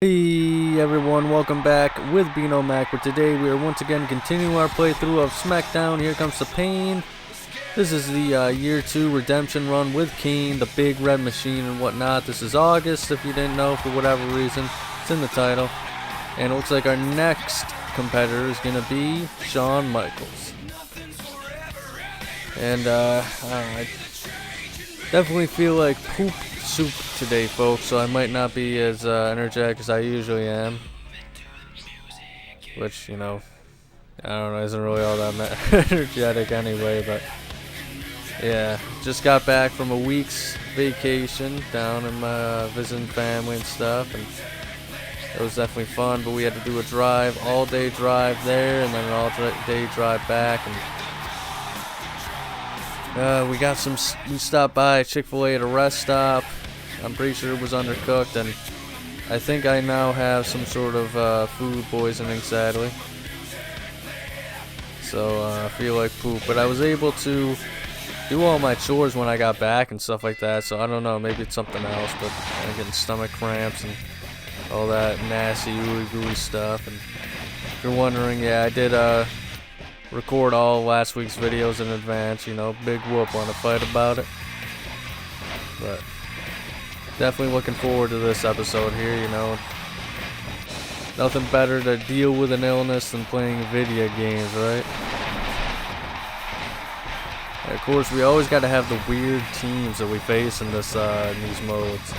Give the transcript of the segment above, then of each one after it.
Hey everyone, welcome back with Bino Mac, where today we are once again continuing our playthrough of Smackdown. Here comes the pain. This is the year 2 redemption run with Kane, the big red machine and whatnot. This is August, if you didn't know for whatever reason. It's in the title. And it looks like our next competitor is going to be Shawn Michaels. And I definitely feel like poop soup today, folks, so I might not be as energetic as I usually am, which, you know, I don't know, isn't really all that energetic anyway. But yeah, just got back from a week's vacation down in my visiting family and stuff, and it was definitely fun. But we had to do a drive, all-day drive there, and then an all-day drive back, and we stopped by Chick-fil-A at a rest stop. I'm pretty sure it was undercooked, and I think I now have some sort of food poisoning, sadly. So I feel like poop, but I was able to do all my chores when I got back and stuff like that, so I don't know, maybe it's something else, but I'm getting stomach cramps and all that nasty ooey gooey stuff. And if you're wondering, yeah, I did record all last week's videos in advance, you know, big whoop on a fight about it. But definitely looking forward to this episode here, you know. Nothing better to deal with an illness than playing video games, right? And of course, we always got to have the weird teams that we face in this in these modes,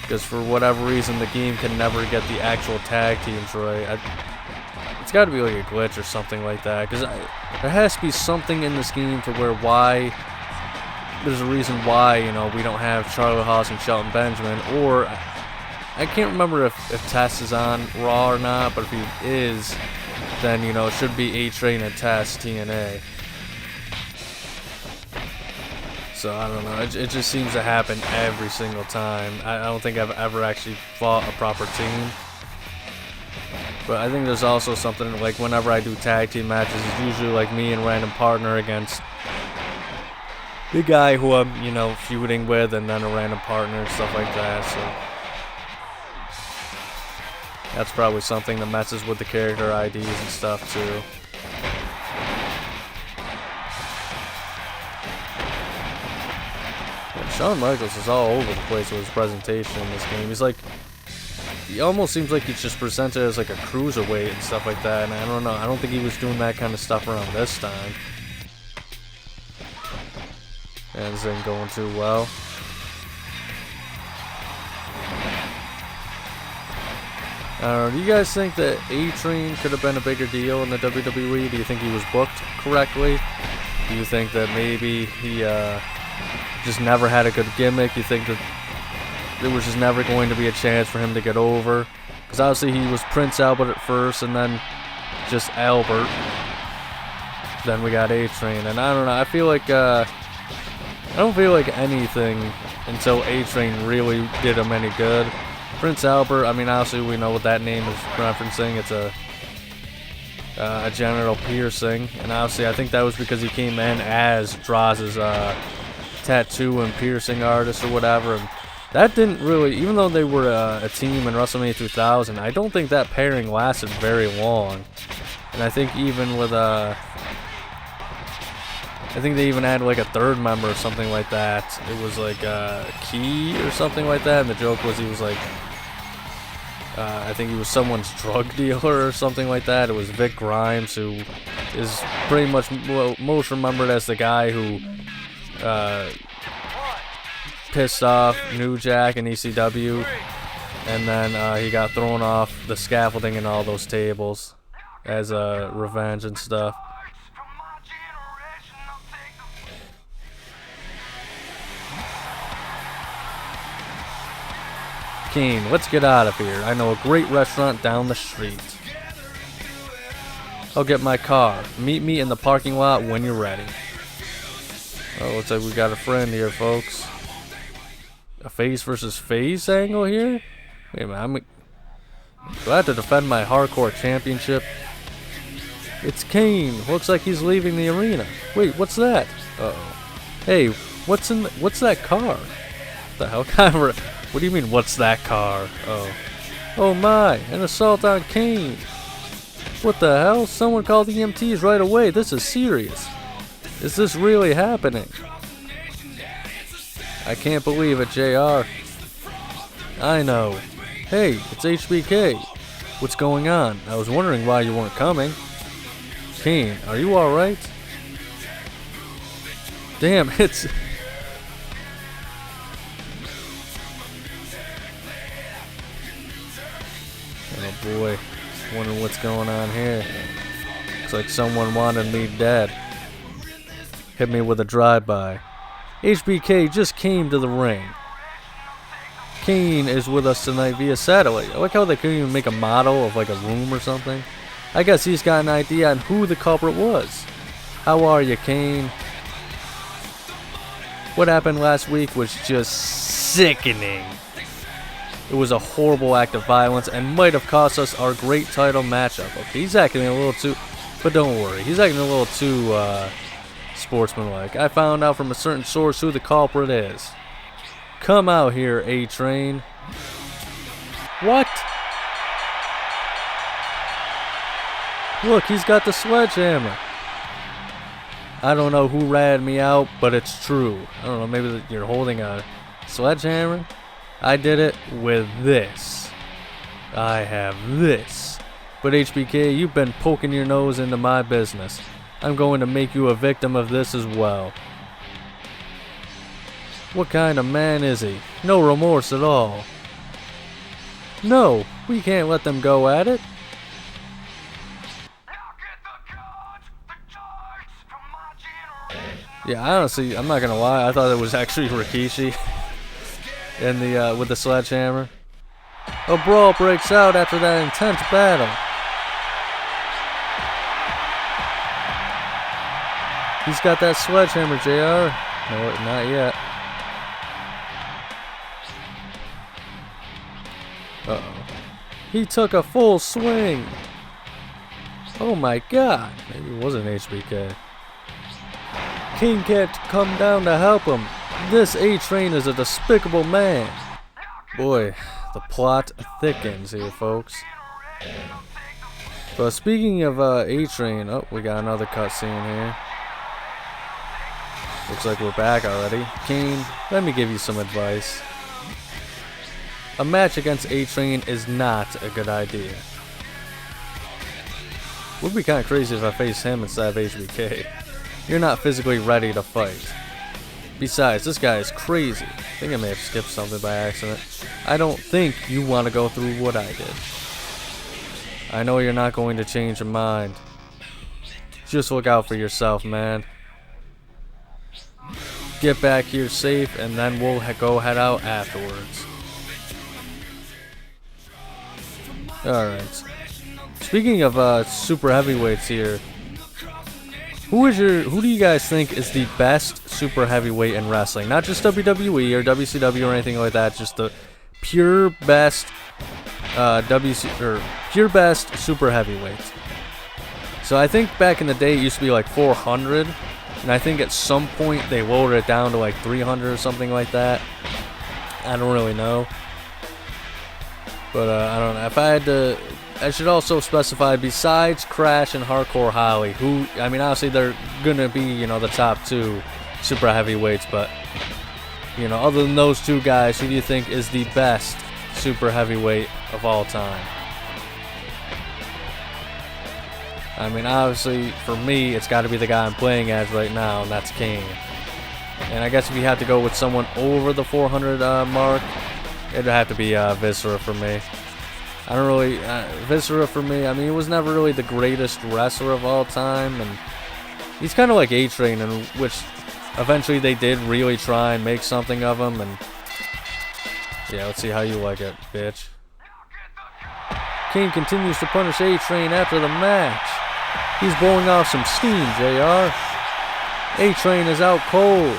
because for whatever reason the game can never get the actual tag teams right. It's got to be like a glitch or something like that, because there has to be something in this game to where there's a reason why, you know, we don't have Charlie Haas and Shelton Benjamin, or I can't remember if Tess is on Raw or not, but if he is, then, you know, it should be A-Train and Tess, TNA. So I don't know, it just seems to happen every single time. I don't think I've ever actually fought a proper team. But I think there's also something, like whenever I do tag team matches, it's usually like me and random partner against the guy who I'm, you know, feuding with, and then a random partner and stuff like that. So that's probably something that messes with the character IDs and stuff too. And Shawn Michaels is all over the place with his presentation in this game. He almost seems like he's just presented as like a cruiserweight and stuff like that, and I don't know, I don't think he was doing that kind of stuff around this time. And this ain't going too well. I don't know, do you guys think that A-Train could have been a bigger deal in the WWE? Do you think he was booked correctly? Do you think that maybe he just never had a good gimmick? You think that there was just never going to be a chance for him to get over? Because obviously he was Prince Albert at first, and then just Albert. Then we got A-Train, and I don't know, I don't feel like anything until A-Train really did him any good. Prince Albert, I mean, obviously we know what that name is referencing. It's a genital piercing, and obviously I think that was because he came in as Droz's tattoo and piercing artist or whatever. And that didn't really, even though they were a team in WrestleMania 2000, I don't think that pairing lasted very long. And I think even with I think they even had like a third member or something like that. It was like Key or something like that, and the joke was he was like, I think he was someone's drug dealer or something like that. It was Vic Grimes, who is pretty much most remembered as the guy who pissed off New Jack and ECW, and then he got thrown off the scaffolding and all those tables as revenge and stuff. Kane, let's get out of here. I know a great restaurant down the street. I'll get my car. Meet me in the parking lot when you're ready. Oh, looks like we got a friend here, folks. A face versus face angle here? Wait a minute, I'm glad to defend my hardcore championship. It's Kane. Looks like he's leaving the arena. Wait, what's that? Uh-oh. Hey, what's that car? What the hell kind of... What do you mean, what's that car? Oh. Oh my, an assault on Kane. What the hell? Someone called EMTs right away. This is serious. Is this really happening? I can't believe it, JR. I know. Hey, it's HBK. What's going on? I was wondering why you weren't coming. Kane, are you alright? Damn, it's... Oh boy. Wondering what's going on here. Looks like someone wanted me dead. Hit me with a drive-by. HBK just came to the ring. Kane is with us tonight via satellite. I like how they couldn't even make a model of like a room or something. I guess he's got an idea on who the culprit was. How are you, Kane? What happened last week was just sickening. It was a horrible act of violence and might have cost us our great title matchup. Okay, he's acting a little too... But don't worry, he's acting a little too sportsmanlike. I found out from a certain source who the culprit is. Come out here, A-Train. What? Look, he's got the sledgehammer. I don't know who ratted me out, but it's true. I don't know, maybe you're holding a sledgehammer? I did it with this. I have this. But HBK, you've been poking your nose into my business. I'm going to make you a victim of this as well. What kind of man is he? No remorse at all. No, we can't let them go at it. Yeah, honestly, I'm not gonna lie. I thought it was actually Rikishi in the with the sledgehammer. A brawl breaks out after that intense battle. He's got that sledgehammer, JR. No, not yet. Uh-oh. He took a full swing. Oh my god. Maybe it wasn't HBK. King can't come down to help him. This A-Train is a despicable man. Boy, the plot thickens here, folks. But speaking of A-Train, oh, we got another cutscene here. Looks like we're back already. Kane, let me give you some advice. A match against A-Train is not a good idea. Would be kind of crazy if I faced him instead of HBK. You're not physically ready to fight. Besides, this guy is crazy. I think I may have skipped something by accident. I don't think you want to go through what I did. I know you're not going to change your mind. Just look out for yourself, man. Get back here safe, and then we'll go head out afterwards. Alright. Speaking of super heavyweights here, who do you guys think is the best super heavyweight in wrestling? Not just WWE or WCW or anything like that, just the pure best pure best super heavyweight. So I think back in the day it used to be like 400, and I think at some point they lowered it down to like 300 or something like that. I don't really know. But I don't know. If I had to, I should also specify, besides Crash and Hardcore Holly, who, I mean, obviously they're gonna be, you know, the top two super heavyweights, but, you know, other than those two guys, who do you think is the best super heavyweight of all time? I mean, obviously, for me, it's got to be the guy I'm playing as right now, and that's Kane. And I guess if you have to go with someone over the 400 mark, it'd have to be Viscera for me. I don't really... Viscera for me, I mean, he was never really the greatest wrestler of all time, and he's kind of like A-Train, in which eventually they did really try and make something of him, and... Yeah, let's see how you like it, bitch. Kane continues to punish A-Train after the match. He's blowing off some steam, JR. A-Train is out cold.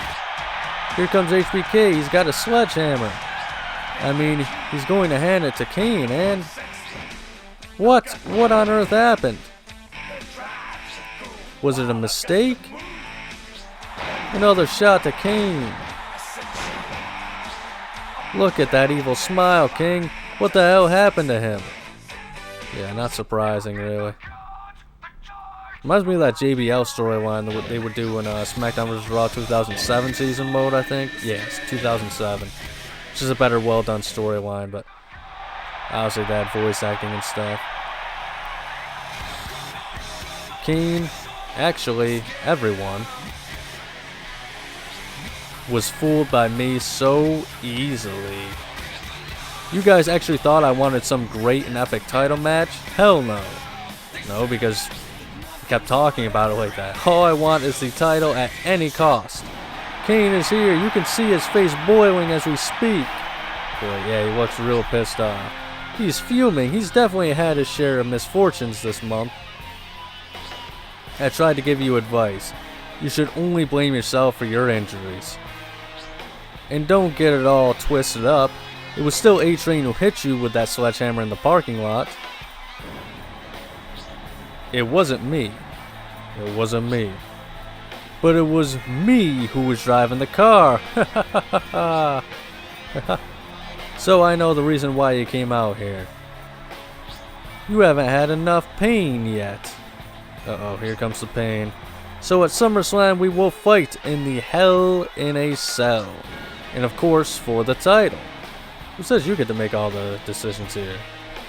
Here comes HBK, he's got a sledgehammer. I mean, he's going to hand it to Kane, and... What on earth happened? Was it a mistake? Another shot to Kane. Look at that evil smile, King. What the hell happened to him? Yeah, not surprising, really. Reminds me of that JBL storyline that they would do in Smackdown vs. Raw 2007 season mode, I think. Yes, 2007. Which is a better, well-done storyline, but obviously they had voice acting and stuff. Kane, actually, everyone was fooled by me so easily. You guys actually thought I wanted some great and epic title match? Hell no. No, because I kept talking about it like that. All I want is the title at any cost. Kane is here. You can see his face boiling as we speak. Boy, yeah, he looks real pissed off. He's fuming. He's definitely had his share of misfortunes this month. I tried to give you advice. You should only blame yourself for your injuries. And don't get it all twisted up. It was still A-Train who hit you with that sledgehammer in the parking lot. It wasn't me. It wasn't me. But it was me who was driving the car. So I know the reason why you came out here. You haven't had enough pain yet. Uh-oh, here comes the pain. So at SummerSlam we will fight in the Hell in a Cell. And of course, for the title. Who says you get to make all the decisions here?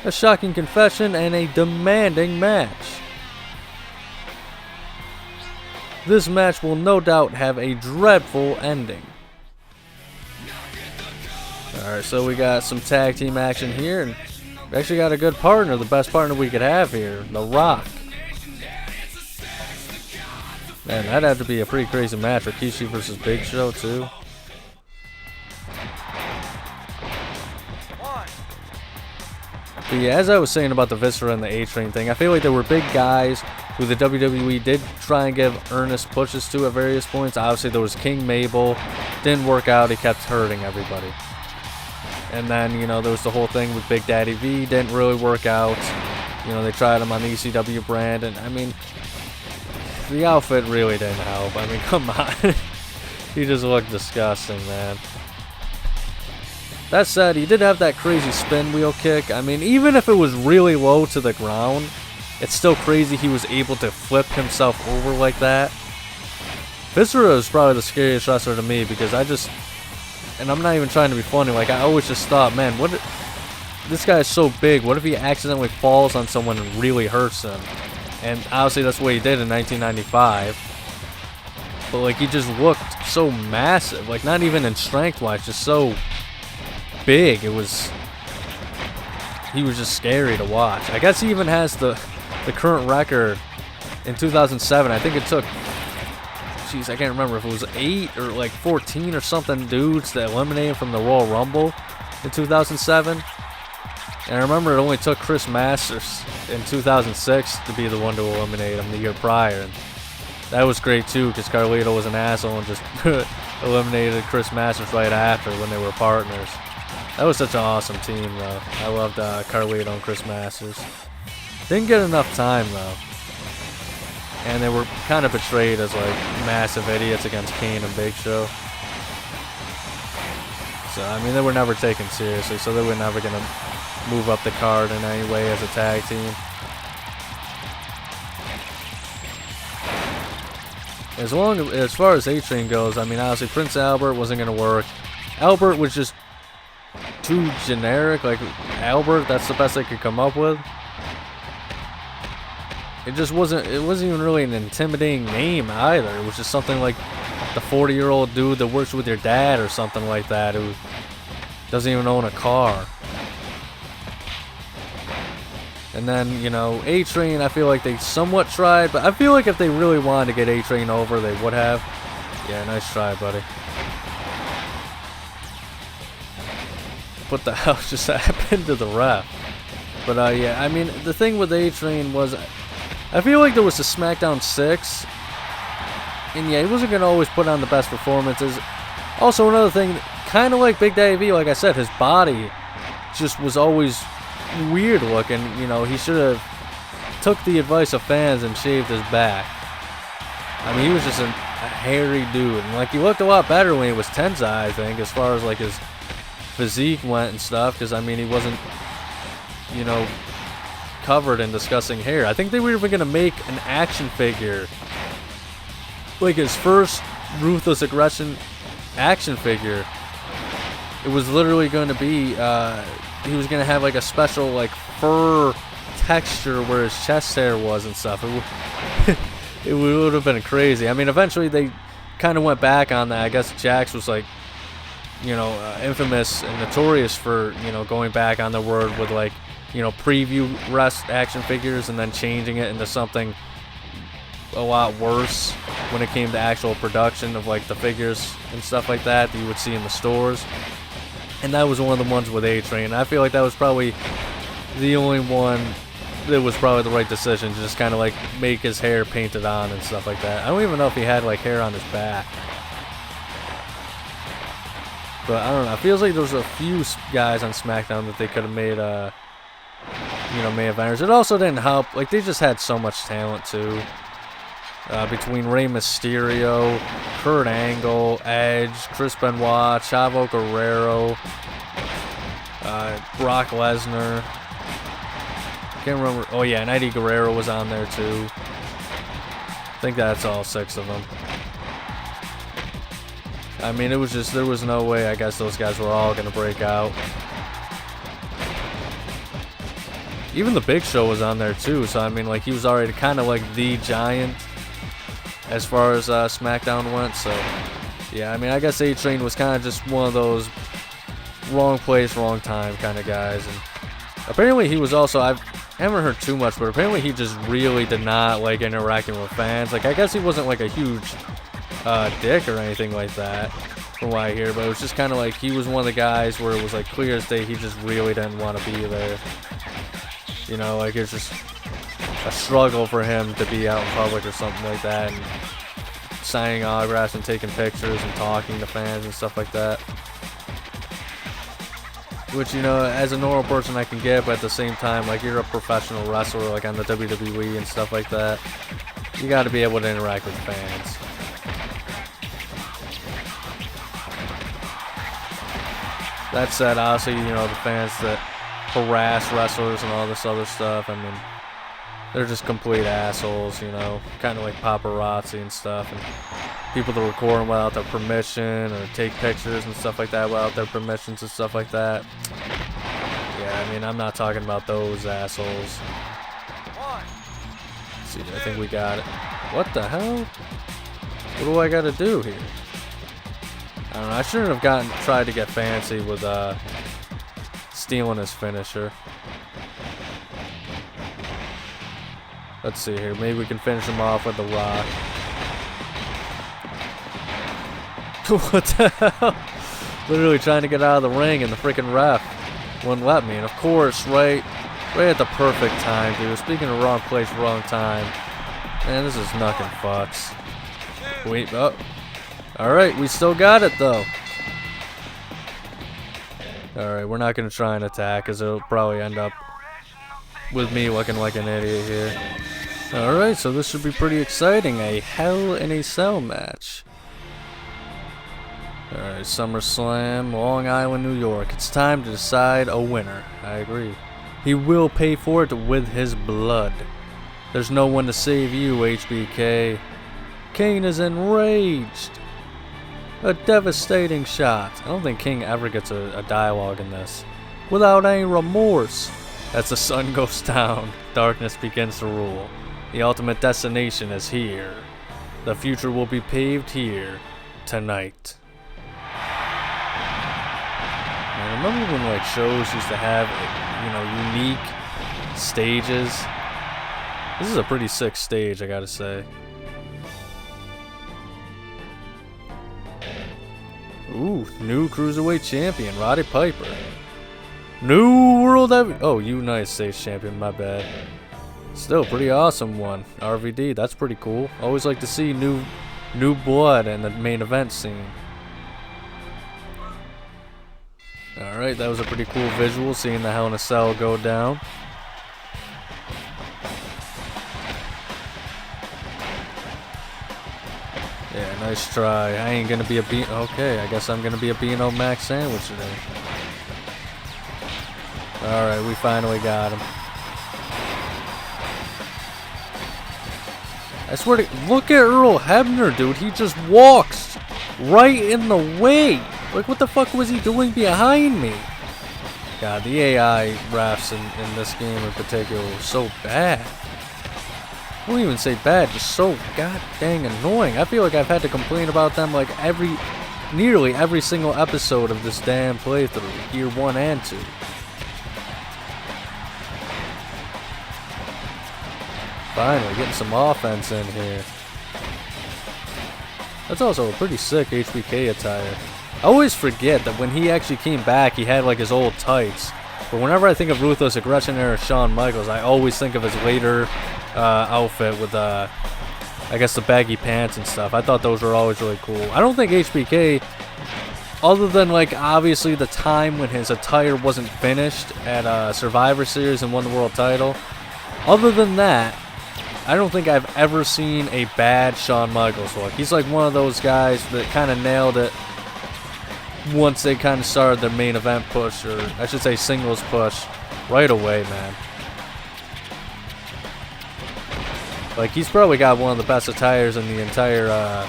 A shocking confession and a demanding match. This match will no doubt have a dreadful ending. Alright, so we got some tag team action here, and we actually got a good partner, the best partner we could have here, The Rock. Man, that'd have to be a pretty crazy match. Rikishi versus Big Show, too. But yeah, as I was saying about the Viscera and the A-Train thing, I feel like there were big guys who the WWE did try and give earnest pushes to at various points. Obviously, there was King Mabel. Didn't work out. He kept hurting everybody. And then, you know, there was the whole thing with Big Daddy V. Didn't really work out. You know, they tried him on the ECW brand. And, I mean, the outfit really didn't help. I mean, come on. He just looked disgusting, man. That said, he did have that crazy spin wheel kick. I mean, even if it was really low to the ground, it's still crazy he was able to flip himself over like that. Viscera is probably the scariest wrestler to me because I just, and I'm not even trying to be funny, like I always just thought, man, what if, this guy is so big, what if he accidentally falls on someone and really hurts them? And obviously that's what he did in 1995. But like he just looked so massive, like not even in strength-wise, just so big. He was just scary to watch. I guess he even has the current record in 2007. I think it took, jeez, I can't remember if it was 8 or like 14 or something dudes that eliminated him from the Royal Rumble in 2007. And I remember it only took Chris Masters in 2006 to be the one to eliminate him the year prior. And that was great too, because Carlito was an asshole and just eliminated Chris Masters right after when they were partners. That was such an awesome team, though. I loved Carlito and Chris Masters. Didn't get enough time, though. And they were kind of portrayed as, like, massive idiots against Kane and Big Show. So, I mean, they were never taken seriously, so they were never going to move up the card in any way as a tag team. As far as A-Train goes, I mean, obviously, Prince Albert wasn't going to work. Albert was just too generic, like Albert, that's the best they could come up with. It wasn't even really an intimidating name either. It was just something like the 40-year-old dude that works with your dad or something like that who doesn't even own a car. And then, you know, A-Train, I feel like they somewhat tried, but I feel like if they really wanted to get A-Train over, they would have. Yeah, nice try, buddy. What the hell just happened to the ref? But yeah, I mean, the thing with A-Train was, I feel like there was a SmackDown 6, and yeah, he wasn't going to always put on the best performances. Also, another thing, kind of like Big Daddy V, like I said, his body just was always weird looking. You know, he should have took the advice of fans and shaved his back. I mean, he was just a hairy dude, and like he looked a lot better when he was Tensai, I think, as far as like his physique went and stuff, because I mean he wasn't, you know, covered in disgusting hair. I think they were even gonna make an action figure, like his first Ruthless Aggression action figure. It was literally going to be he was gonna have like a special like fur texture where his chest hair was and stuff. It would have been crazy. I mean, eventually they kind of went back on that. I guess Jax was like, you know, infamous and notorious for, you know, going back on the word with like, you know, preview rest action figures and then changing it into something a lot worse when it came to actual production of like the figures and stuff like that you would see in the stores. And that was one of the ones with A-Train. I feel like that was probably the only one that was probably the right decision, to just kind of like make his hair painted on and stuff like that. I don't even know if he had like hair on his back. But I don't know. It feels like there was a few guys on SmackDown that they could have made, you know, main eventers. It also didn't help. Like, they just had so much talent, too. Between Rey Mysterio, Kurt Angle, Edge, Chris Benoit, Chavo Guerrero, Brock Lesnar. Can't remember. Oh, yeah, and Eddie Guerrero was on there, too. I think that's all 6 of them. I mean, it was just, there was no way, I guess, those guys were all going to break out. Even the Big Show was on there, too. So, I mean, like, he was already kind of like the Giant as far as SmackDown went. So, yeah, I mean, I guess A-Train was kind of just one of those wrong place, wrong time kind of guys. And apparently he was also, I haven't heard too much, but apparently he just really did not like interacting with fans. Like, I guess he wasn't like a huge dick or anything like that, from what I hear, but it was just kind of like he was one of the guys where it was like clear as day he just really didn't want to be there. You know, like it's just a struggle for him to be out in public or something like that, and signing autographs and taking pictures and talking to fans and stuff like that. Which, you know, as a normal person I can get, but at the same time, like, you're a professional wrestler, like on the WWE and stuff like that. You got to be able to interact with fans. That said, honestly, you know, the fans that harass wrestlers and all this other stuff, I mean, they're just complete assholes, you know, kind of like paparazzi and stuff, and people that record them without their permission, or take pictures and stuff like that without their permissions and stuff like that. Yeah, I mean, I'm not talking about those assholes. Let's see, I think we got it. What the hell? What do I gotta do here? I don't know, I shouldn't have tried to get fancy with stealing his finisher. Let's see here, maybe we can finish him off with the Rock. What the hell? Literally trying to get out of the ring and the freaking ref wouldn't let me. And of course, right at the perfect time, dude. Speaking of wrong place, wrong time. Man, this is knuckin' fucks. Wait, oh. Alright, we still got it though. Alright, we're not gonna try and attack, because it'll probably end up with me looking like an idiot here. Alright, so this should be pretty exciting. A Hell in a Cell match. Alright, SummerSlam, Long Island, New York. It's time to decide a winner. I agree. He will pay for it with his blood. There's no one to save you, HBK. Kane is enraged. A devastating shot. I don't think King ever gets a dialogue in this. Without any remorse. As the sun goes down, darkness begins to rule. The ultimate destination is here. The future will be paved here, tonight. Man, remember when like shows used to have, you know, unique stages? This is a pretty sick stage, I gotta say. Ooh, new Cruiserweight Champion, Rody Piper. New World United States Champion, my bad. Still, pretty awesome one. RVD, that's pretty cool. Always like to see new blood in the main event scene. Alright, that was a pretty cool visual, seeing the Hell in a Cell go down. Yeah, nice try. I ain't gonna be a okay, I guess I'm gonna be a Beano Mac sandwich today. Alright, we finally got him. I swear to... Look at Earl Hebner, dude. He just walks right in the way. Like, what the fuck was he doing behind me? God, the AI refs in this game in particular were so bad. I won't even say bad, just so god dang annoying. I feel like I've had to complain about them like nearly every single episode of this damn playthrough, year 1 and 2. Finally, getting some offense in here. That's also a pretty sick HBK attire. I always forget that when he actually came back, he had like his old tights. But whenever I think of Ruthless Aggression era Shawn Michaels, I always think of his later outfit with, I guess, the baggy pants and stuff. I thought those were always really cool. I don't think HBK, other than like obviously the time when his attire wasn't finished at Survivor Series and won the world title, other than that, I don't think I've ever seen a bad Shawn Michaels look. He's like one of those guys that kind of nailed it once they kind of started their main event push, or I should say singles push, right away, man. Like, he's probably got one of the best attires in the entire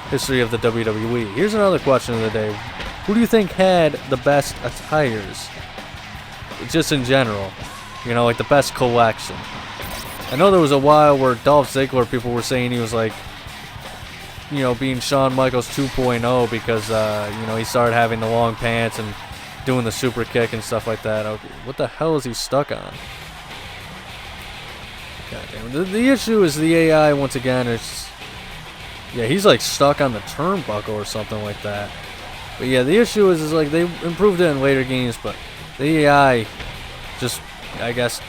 history of the WWE. Here's another question of the day. Who do you think had the best attires? Just in general. You know, like the best collection. I know there was a while where Dolph Ziggler, people were saying he was like, you know, being Shawn Michaels 2.0 because, you know, he started having the long pants and doing the super kick and stuff like that. Okay, what the hell is he stuck on? God damn. The issue is the AI, once again, is... Yeah, he's like stuck on the turnbuckle or something like that. But yeah, the issue is like they improved it in later games, but the AI just, I guess,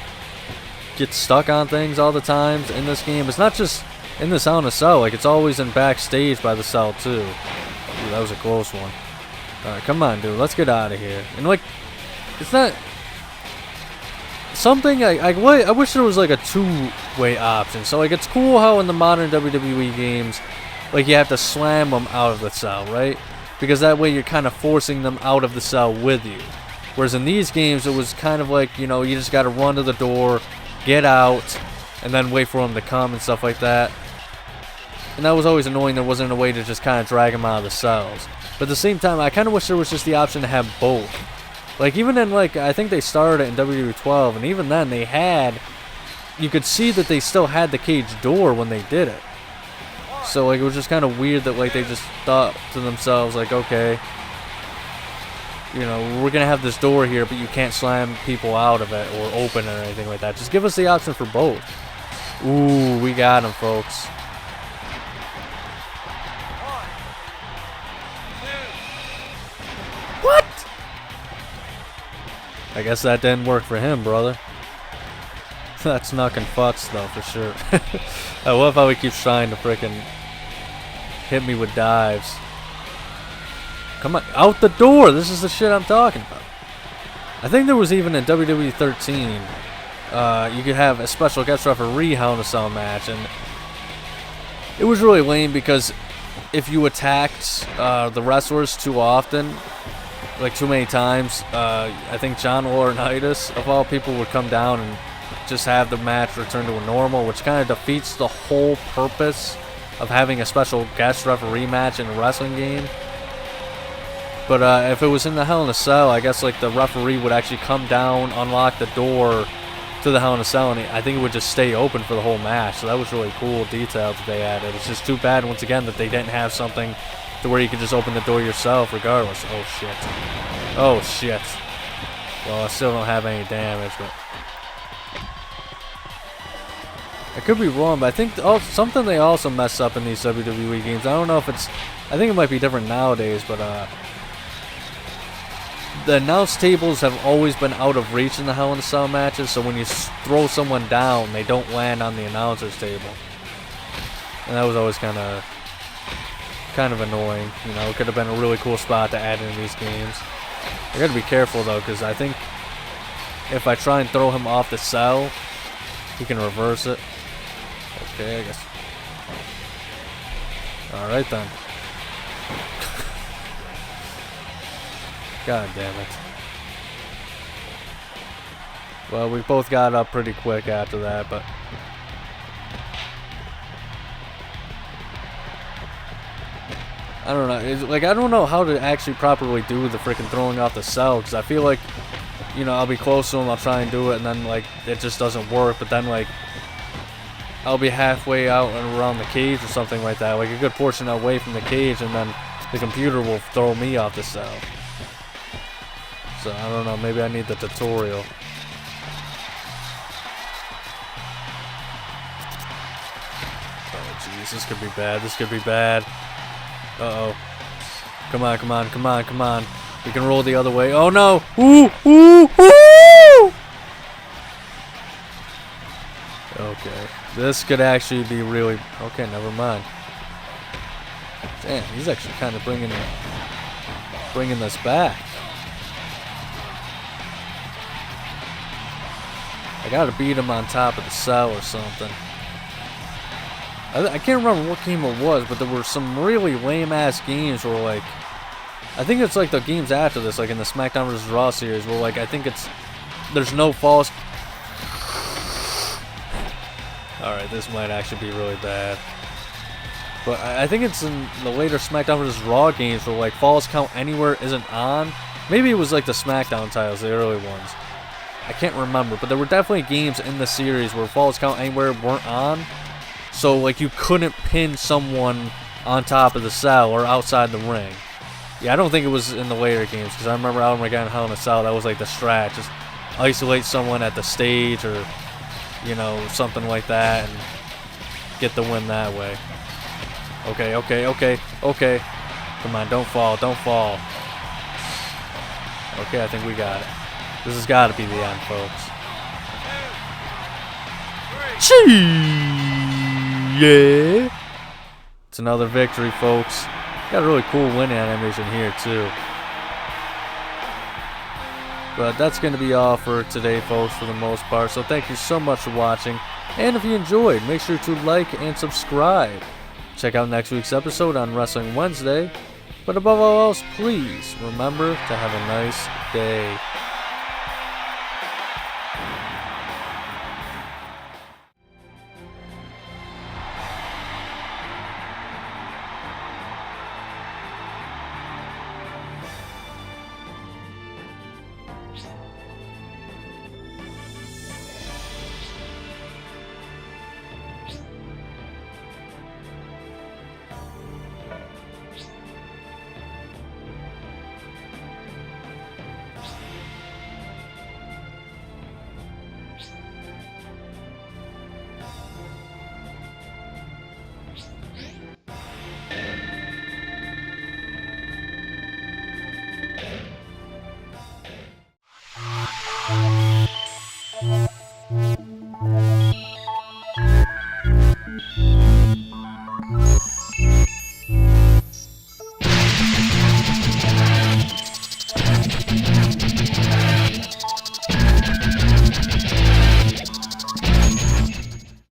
gets stuck on things all the time in this game. It's not just in the Hell in a Cell, like it's always in backstage by the cell too. Ooh, that was a close one. Alright, come on, dude, let's get out of here. And like, it's not something I wish there was like a two-way option. So like, it's cool how in the modern WWE games, like you have to slam them out of the cell, right? Because that way you're kind of forcing them out of the cell with you. Whereas in these games, it was kind of like, you know, you just got to run to the door, get out, and then wait for them to come and stuff like that. And that was always annoying. There wasn't a way to just kind of drag them out of the cells. But at the same time, I kind of wish there was just the option to have both. Like, even in, like, I think they started it in WWE 12, and even then they had, you could see that they still had the cage door when they did it. So, like, it was just kind of weird that, like, they just thought to themselves, like, okay, you know, we're going to have this door here, but you can't slam people out of it or open it or anything like that. Just give us the option for both. Ooh, we got him, folks. What? I guess that didn't work for him, brother. That's knocking futz, though, for sure. I love how he keeps trying to frickin' hit me with dives. Come on, out the door! This is the shit I'm talking about. I think there was even in WWE 13, you could have a special guest referee Hell in a Cell match, and it was really lame because if you attacked the wrestlers too often, like too many times, I think John Laurinaitis, of all people, would come down and just have the match return to a normal, which kind of defeats the whole purpose of having a special guest referee match in a wrestling game. But if it was in the Hell in a Cell, I guess like the referee would actually come down, unlock the door to the Hell in a Cell, and I think it would just stay open for the whole match. So that was really cool detail that they added. It's just too bad, once again, that they didn't have something to where you could just open the door yourself regardless. Oh, shit. Oh, shit. Well, I still don't have any damage, but... I could be wrong, but I think something they also mess up in these WWE games. I don't know if it's... I think it might be different nowadays, but the announce tables have always been out of reach in the Hell in a Cell matches, so when you throw someone down, they don't land on the announcer's table. And that was always kind of annoying. You know, it could have been a really cool spot to add in these games. I gotta be careful, though, because I think if I try and throw him off the cell, he can reverse it. Okay, I guess. Alright then. God damn it. Well, we both got up pretty quick after that, but... I don't know. I don't know how to actually properly do the freaking throwing off the cell, because I feel like, you know, I'll be close to him, I'll try and do it, and then, like, it just doesn't work, but then, like, I'll be halfway out and around the cage or something like that, like a good portion away from the cage, and then the computer will throw me off the cell. So, I don't know, maybe I need the tutorial. Oh, jeez, this could be bad, this could be bad. Uh-oh. Come on, come on, come on, come on. We can roll the other way. Oh, no! Ooh! Ooh! Ooh! Okay. This could actually be really... Okay, never mind. Damn, he's actually kind of bringing this back. I gotta beat him on top of the cell or something. I can't remember what game it was, but there were some really lame-ass games where, like... I think it's like the games after this, like in the Smackdown vs. Raw series, where, like, I think it's... There's no false... Alright, this might actually be really bad. But I think it's in the later Smackdown vs. Raw games where, like, falls count anywhere isn't on. Maybe it was, like, the Smackdown titles, the early ones. I can't remember, but there were definitely games in the series where falls count anywhere weren't on. So, like, you couldn't pin someone on top of the cell or outside the ring. Yeah, I don't think it was in the later games, because I remember Alan McGann Hell in a Cell, that was, like, the strat. Just isolate someone at the stage or, you know, something like that and get the win that way. Okay, okay, okay, okay. Come on, don't fall, don't fall. Okay, I think we got it. This has got to be the end, folks. Chee! Yeah, it's another victory, folks. Got a really cool win animation here too. But that's going to be all for today, folks, for the most part. So thank you so much for watching. And if you enjoyed, make sure to like and subscribe. Check out next week's episode on Wrestling Wednesday. But above all else, please remember to have a nice day.